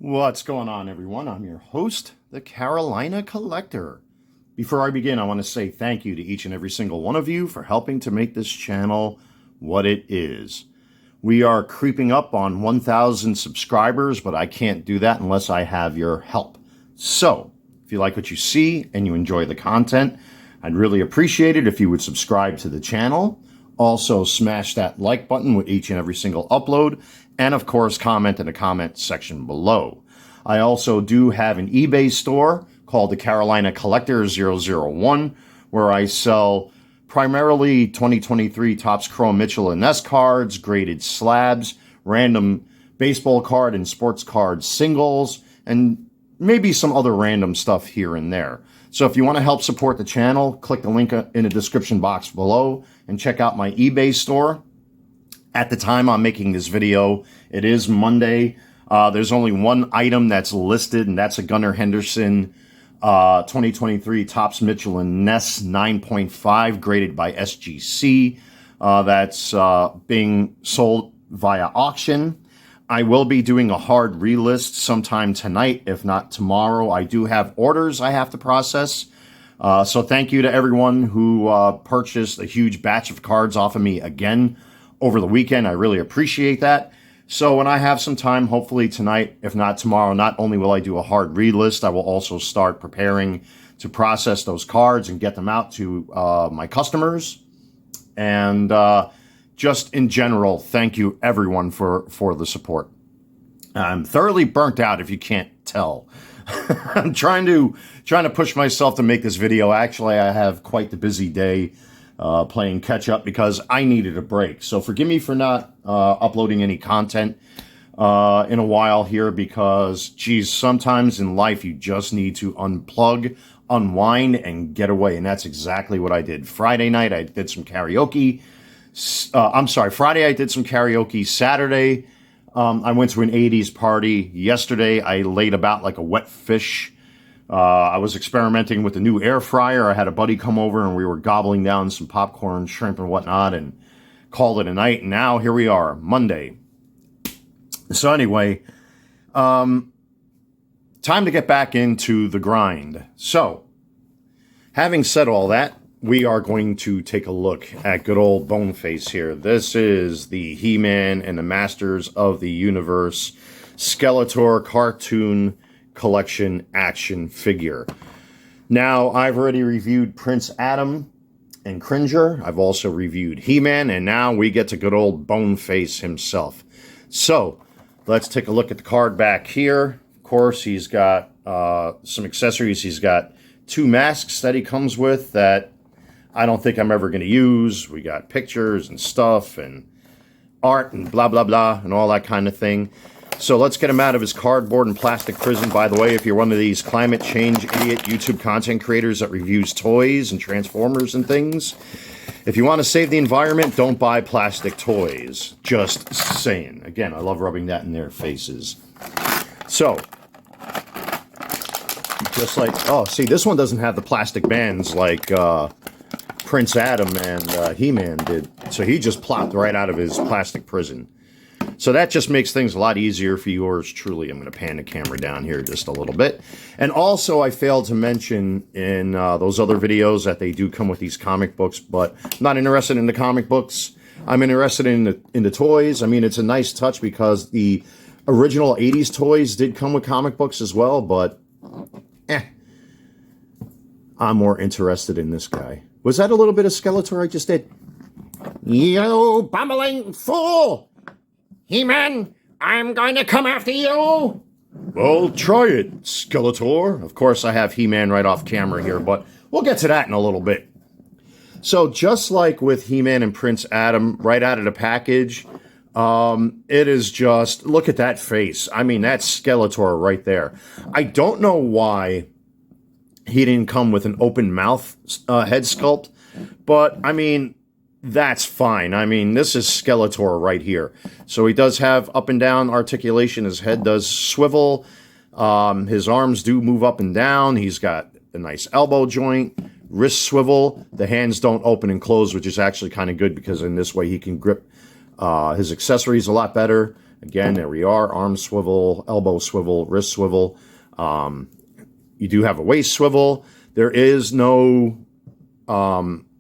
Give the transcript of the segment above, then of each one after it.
What's going on, everyone? I'm your host, the Carolina Collector. Before I begin, I want to say thank you to each and every single one of you for helping to make this channel what it is. We are creeping up on 1,000 subscribers, but I can't do that unless I have your help. So, if you like what you see and you enjoy the content, I'd really appreciate it if you would subscribe to the channel. Also, smash that like button with each and every single upload, and of course, comment in the comment section below. I also do have an eBay store called the Carolina Collector 001, where I sell primarily 2023 Topps Chrome Mitchell and Ness cards, graded slabs, random baseball card and sports card singles, and maybe some other random stuff here and there. So if you want to help support the channel, click the link in the description box below and check out my eBay store. At the time I'm making this video, it is Monday. There's only one item that's listed, and that's a Gunnar Henderson 2023 Topps Mitchell and Ness 9.5 graded by SGC. That's being sold via auction. I will be doing a hard relist sometime tonight, if not tomorrow. I do have orders I have to process. So thank you to everyone who purchased a huge batch of cards off of me again over the weekend. I really appreciate that. So when I have some time, hopefully tonight, if not tomorrow, not only will I do a hard relist, I will also start preparing to process those cards and get them out to my customers. And just in general, thank you everyone for the support. I'm thoroughly burnt out, if you can't tell. I'm trying to push myself to make this video. Actually, I have quite the busy day playing catch up because I needed a break. So forgive me for not uploading any content in a while here because, geez, sometimes in life you just need to unplug, unwind, and get away. And that's exactly what I did. Friday night I did some karaoke. Friday I did some karaoke. Saturday I went to an 80s party. Yesterday I laid about like a wet fish. I was experimenting with the new air fryer. I had a buddy come over and we were gobbling down some popcorn, shrimp, and whatnot and called it a night. And now here we are, Monday. So anyway, time to get back into the grind. So, having said all that, we are going to take a look at good old Boneface here. This is the He-Man and the Masters of the Universe Skeletor cartoon collection action figure. Now, I've already reviewed Prince Adam and Cringer. I've also reviewed He-Man, and now we get to good old Boneface himself. So, let's take a look at the card back here. Of course, he's got some accessories. He's got two masks that he comes with that I don't think I'm ever going to use. We got pictures and stuff and art and blah, blah, blah, and all that kind of thing. So let's get him out of his cardboard and plastic prison. By the way, if you're one of these climate change idiot YouTube content creators that reviews toys and Transformers and things, if you want to save the environment, don't buy plastic toys. Just saying. Again, I love rubbing that in their faces. So, just like, oh, see, this one doesn't have the plastic bands like Prince Adam and He-Man did. So he just plopped right out of his plastic prison. So that just makes things a lot easier for yours truly. I'm going to pan the camera down here just a little bit. And also, I failed to mention in those other videos that they do come with these comic books, but I'm not interested in the comic books. I'm interested in the toys. I mean, it's a nice touch because the original 80s toys did come with comic books as well, but I'm more interested in this guy. Was that a little bit of Skeletor I just did? You bumbling fool! He-Man, I'm going to come after you! Well, try it, Skeletor. Of course, I have He-Man right off camera here, but we'll get to that in a little bit. So, just like with He-Man and Prince Adam, right out of the package, it is just, look at that face. I mean, that's Skeletor right there. I don't know why he didn't come with an open mouth head sculpt, but, I mean, that's fine. I mean, this is Skeletor right here. So he does have up and down articulation. His head does swivel. His arms do move up and down. He's got a nice elbow joint, wrist swivel. The hands don't open and close, which is actually kind of good because in this way he can grip his accessories a lot better. Again, there we are. Arm swivel, elbow swivel, wrist swivel. You do have a waist swivel. There is no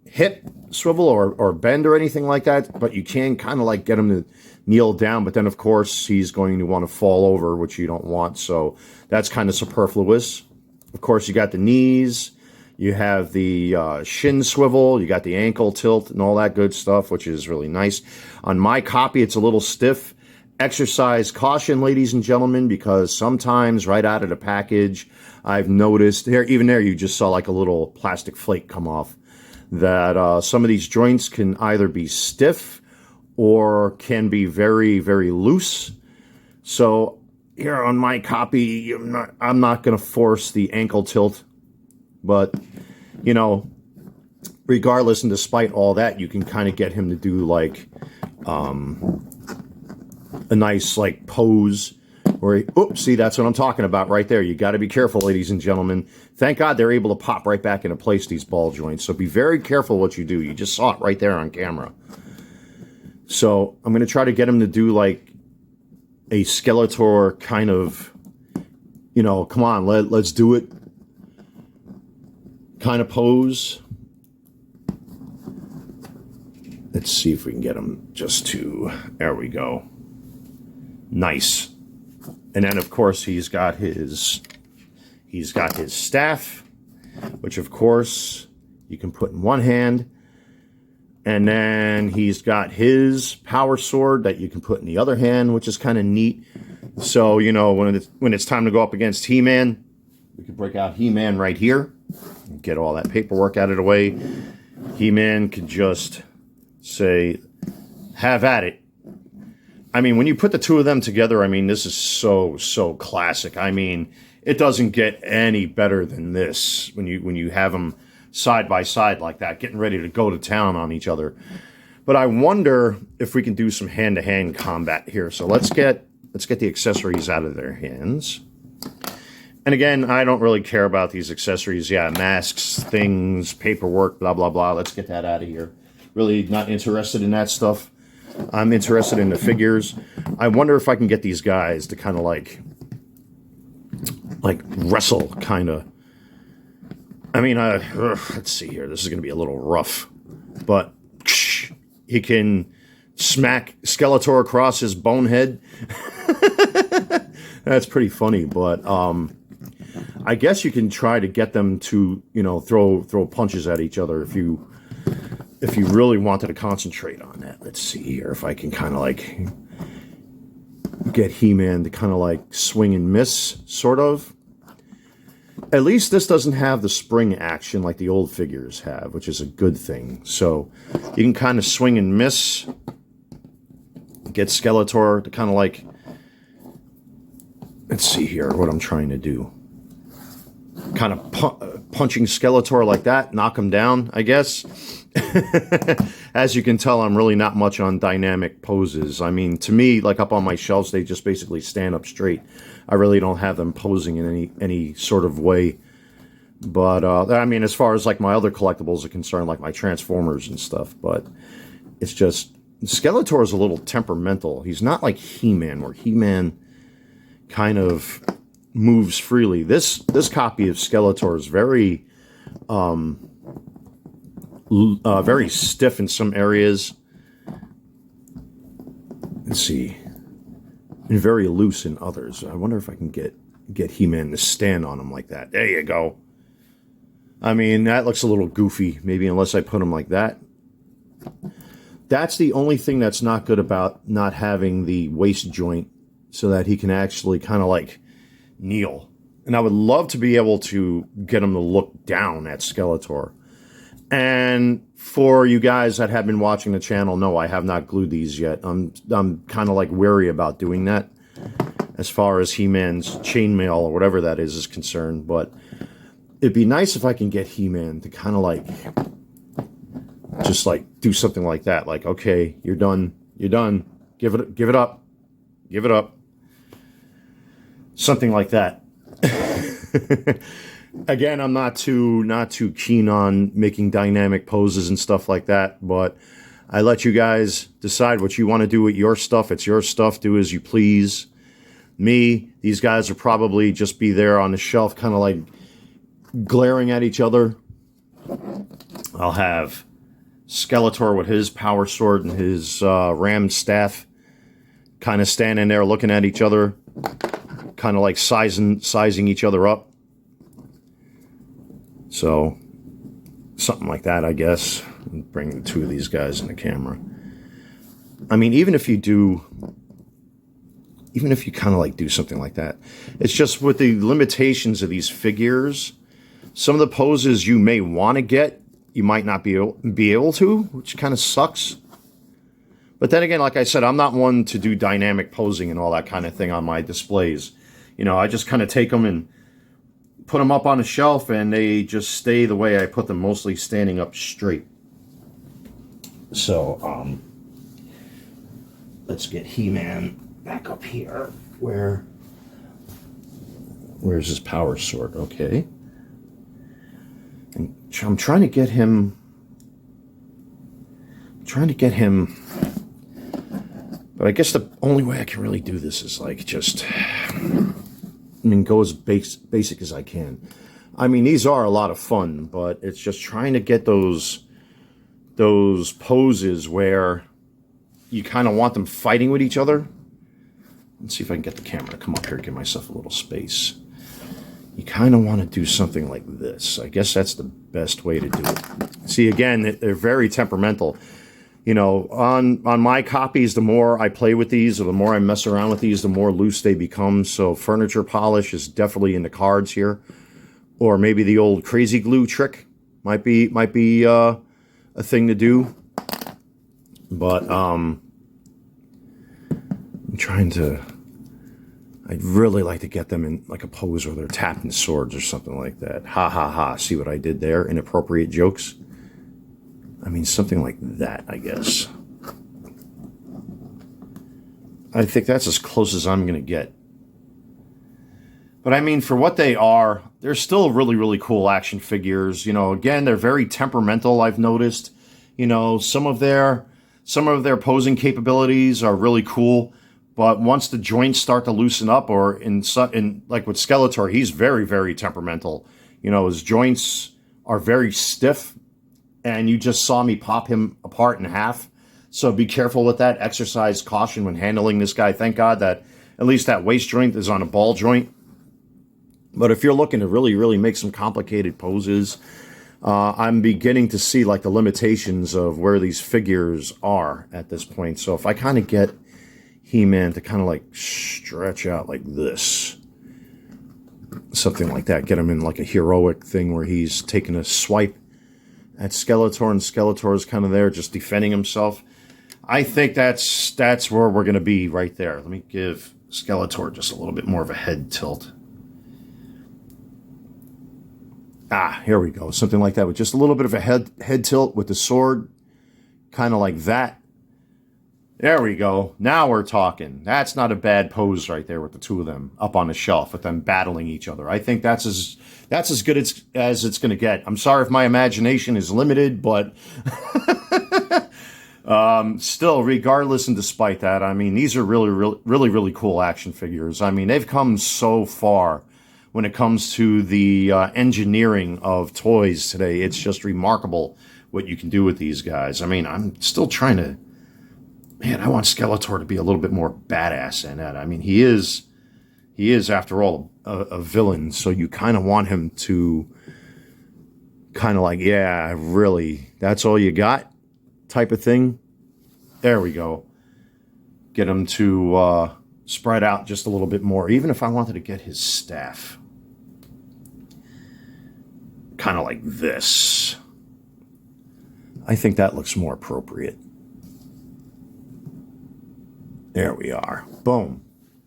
hip swivel or bend or anything like that, but you can kind of like get him to kneel down. But then, of course, he's going to want to fall over, which you don't want. So that's kind of superfluous. Of course, you got the knees. You have the shin swivel, you got the ankle tilt and all that good stuff, which is really nice. On my copy, it's a little stiff. Exercise caution, ladies and gentlemen, because sometimes right out of the package, I've noticed, even there you just saw like a little plastic flake come off, that some of these joints can either be stiff or can be very, very loose. So here on my copy, I'm not going to force the ankle tilt. But, you know, regardless and despite all that, you can kind of get him to do like a nice like pose where he, oops, see, that's what I'm talking about right there. You got to be careful, ladies and gentlemen. Thank God they're able to pop right back into place, these ball joints. So be very careful what you do. You just saw it right there on camera. So I'm going to try to get him to do like a Skeletor kind of, you know, come on, let's do it kind of pose. Let's see if we can get him just to, there we go. Nice. And then of course he's got his staff, which of course you can put in one hand. And then he's got his power sword that you can put in the other hand, which is kind of neat. So, you know, when it's time to go up against He-Man, we can break out He-Man right here. Get all that paperwork out of the way. He-Man could just say, have at it. I mean, when you put the two of them together, I mean, this is so classic. I mean, it doesn't get any better than this when you have them side by side like that, getting ready to go to town on each other. But I wonder if we can do some hand-to-hand combat here. So let's get the accessories out of their hands. And again, I don't really care about these accessories. Yeah, masks, things, paperwork, blah, blah, blah. Let's get that out of here. Really not interested in that stuff. I'm interested in the figures. I wonder if I can get these guys to kind of like wrestle, kind of. I mean, let's see here. This is going to be a little rough. But he can smack Skeletor across his bonehead. That's pretty funny, but I guess you can try to get them to, you know, throw punches at each other if you really wanted to concentrate on that. Let's see here if I can kind of like get He-Man to kind of like swing and miss, sort of. At least this doesn't have the spring action like the old figures have, which is a good thing. So you can kind of swing and miss, get Skeletor to kind of like, let's see here what I'm trying to do. Kind of punching Skeletor like that, knock him down, I guess. As you can tell, I'm really not much on dynamic poses. I mean, to me, like up on my shelves, they just basically stand up straight. I really don't have them posing in any sort of way. But, I mean, as far as like my other collectibles are concerned, like my Transformers and stuff, but it's just, Skeletor is a little temperamental. He's not like He-Man, where He-Man kind of moves freely. This copy of Skeletor is very very stiff in some areas. Let's see, and very loose in others. I wonder if I can get He-Man to stand on him like that. There you go. I mean, that looks a little goofy, maybe, unless I put him like that. That's the only thing that's not good about not having the waist joint, so that he can actually kind of like kneel. And I would love to be able to get him to look down at Skeletor. And for you guys that have been watching the channel, no, I have not glued these yet. I'm kind of like wary about doing that as far as He-Man's chainmail or whatever that is concerned. But it'd be nice if I can get He-Man to kind of like just like do something like that. Like, okay, you're done. You're done. Give it up. Give it up. Something like that. Again, I'm not too keen on making dynamic poses and stuff like that, but I let you guys decide what you want to do with your stuff. It's your stuff. Do as you please. Me, these guys will probably just be there on the shelf, kind of like glaring at each other. I'll have Skeletor with his power sword and his ram staff kind of standing there looking at each other, kind of like sizing each other up. So, something like that, I guess. Bring the two of these guys in the camera. I mean, even if you kind of like do something like that, it's just with the limitations of these figures, some of the poses you may want to get, you might not be able to, which kind of sucks. But then again, like I said, I'm not one to do dynamic posing and all that kind of thing on my displays. You know, I just kind of take them and put them up on a shelf, and they just stay the way I put them, mostly standing up straight. So, let's get He-Man back up here. Where's his power sword? Okay. And I'm trying to get him. But I guess the only way I can really do this is like just, go as basic as I can. I mean, these are a lot of fun, but it's just trying to get those poses where you kind of want them fighting with each other. Let's see if I can get the camera to come up here and give myself a little space. You kind of want to do something like this. I guess that's the best way to do it. See, again, they're very temperamental. You know, on my copies, the more I play with these or the more I mess around with these, the more loose they become. So furniture polish is definitely in the cards here. Or maybe the old crazy glue trick might be a thing to do. But I'm trying to... I'd really like to get them in like a pose where they're tapping swords or something like that. Ha ha ha. See what I did there? Inappropriate jokes. I mean, something like that, I guess. I think that's as close as I'm going to get. But I mean, for what they are, they're still really, really cool action figures. You know, again, they're very temperamental, I've noticed. You know, some of their posing capabilities are really cool. But once the joints start to loosen up, or in like with Skeletor, he's very, very temperamental. You know, his joints are very stiff. And you just saw me pop him apart in half. So be careful with that. Exercise caution when handling this guy. Thank God that at least that waist joint is on a ball joint. But if you're looking to really, really make some complicated poses, I'm beginning to see like the limitations of where these figures are at this point. So if I kind of get He-Man to kind of like stretch out like this, something like that, get him in like a heroic thing where he's taking a swipe at Skeletor, and Skeletor's kind of there just defending himself. I think that's where we're going to be right there. Let me give Skeletor just a little bit more of a head tilt. Here we go. Something like that with just a little bit of a head tilt with the sword. Kind of like that. There we go. Now we're talking. That's not a bad pose right there with the two of them up on the shelf with them battling each other. I think that's as good as it's going to get. I'm sorry if my imagination is limited, but still, regardless and despite that, I mean, these are really, really, really, really cool action figures. I mean, they've come so far when it comes to the engineering of toys today. It's just remarkable what you can do with these guys. I mean, I'm still trying to... Man, I want Skeletor to be a little bit more badass than that. I mean, he is after all a villain, so you kind of want him to kind of like, yeah, really, that's all you got type of thing. There we go. Get him to spread out just a little bit more. Even if I wanted to get his staff kind of like this, I think that looks more appropriate. There we are. Boom.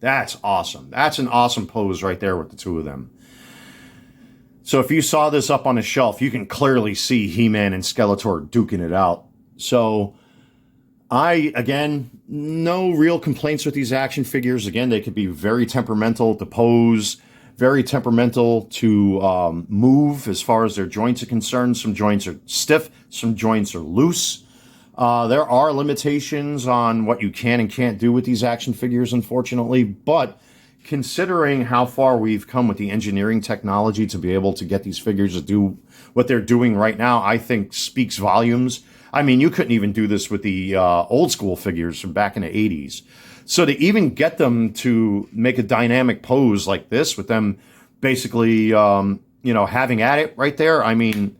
That's awesome. That's an awesome pose right there with the two of them. So if you saw this up on the shelf, you can clearly see He-Man and Skeletor duking it out. So again, no real complaints with these action figures. Again, they could be very temperamental to pose, very temperamental to move as far as their joints are concerned. Some joints are stiff, some joints are loose. There are limitations on what you can and can't do with these action figures, unfortunately, but considering how far we've come with the engineering technology to be able to get these figures to do what they're doing right now, I think speaks volumes. I mean, you couldn't even do this with the old school figures from back in the 80s. So to even get them to make a dynamic pose like this with them basically, having at it right there, I mean,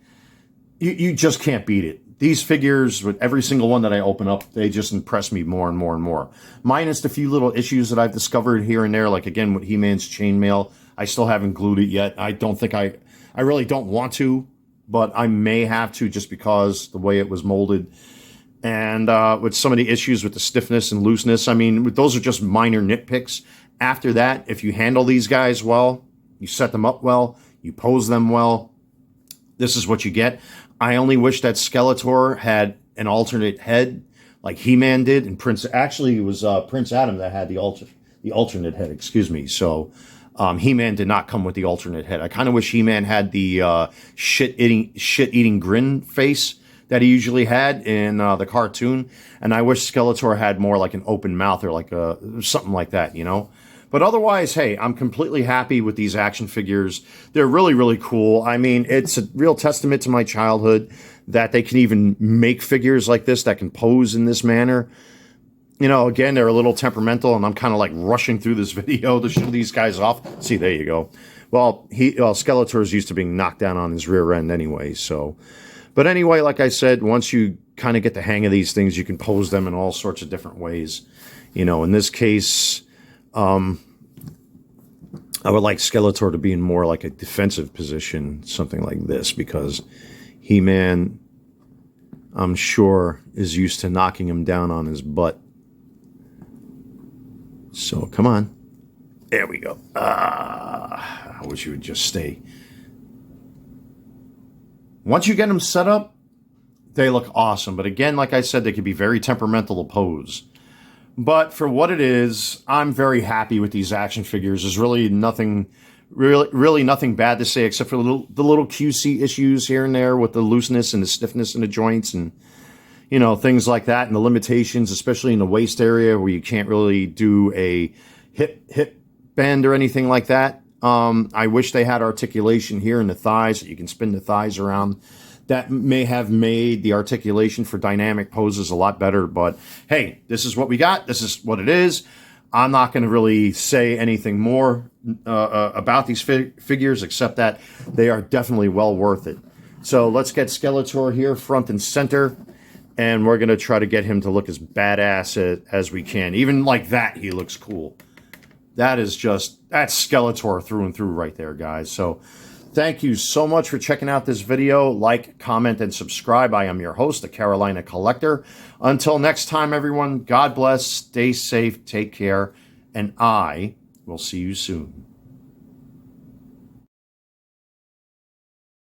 you just can't beat it. These figures, with every single one that I open up, they just impress me more and more and more. Minus the few little issues that I've discovered here and there, like again with He-Man's chainmail. I still haven't glued it yet. I don't think I really don't want to, but I may have to just because the way it was molded. And with some of the issues with the stiffness and looseness, I mean, those are just minor nitpicks. After that, if you handle these guys well, you set them up well, you pose them well, this is what you get. I only wish that Skeletor had an alternate head like He-Man did, and it was Prince Adam that had the alternate head, excuse me. So He-Man did not come with the alternate head. I kind of wish He-Man had the shit-eating grin face that he usually had in the cartoon, and I wish Skeletor had more like an open mouth or like something like that, But otherwise, hey, I'm completely happy with these action figures. They're really, really cool. I mean, it's a real testament to my childhood that they can even make figures like this that can pose in this manner. Again, they're a little temperamental, and I'm kind of like rushing through this video to show these guys off. See, there you go. Well, Skeletor is used to being knocked down on his rear end anyway, so... But anyway, like I said, once you kind of get the hang of these things, you can pose them in all sorts of different ways. In this case... I would like Skeletor to be in more like a defensive position, something like this, because He-Man, I'm sure, is used to knocking him down on his butt. So, come on. There we go. I wish you would just stay. Once you get them set up, they look awesome. But again, like I said, they can be very temperamental to pose. But for what it is, I'm very happy with these action figures. There's really nothing bad to say except for the little QC issues here and there with the looseness and the stiffness in the joints and, things like that, and the limitations, especially in the waist area where you can't really do a hip bend or anything like that. I wish they had articulation here in the thighs so you can spin the thighs around. That may have made the articulation for dynamic poses a lot better, but hey, this is what we got. This is what it is. I'm not going to really say anything more about these figures, except that they are definitely well worth it. So let's get Skeletor here front and center, and we're going to try to get him to look as badass as we can. Even like that, he looks cool. That's Skeletor through and through right there, guys. So thank you so much for checking out this video. Like, comment, and subscribe. I am your host, the Carolina Collector. Until next time, everyone, God bless, stay safe, take care, and I will see you soon.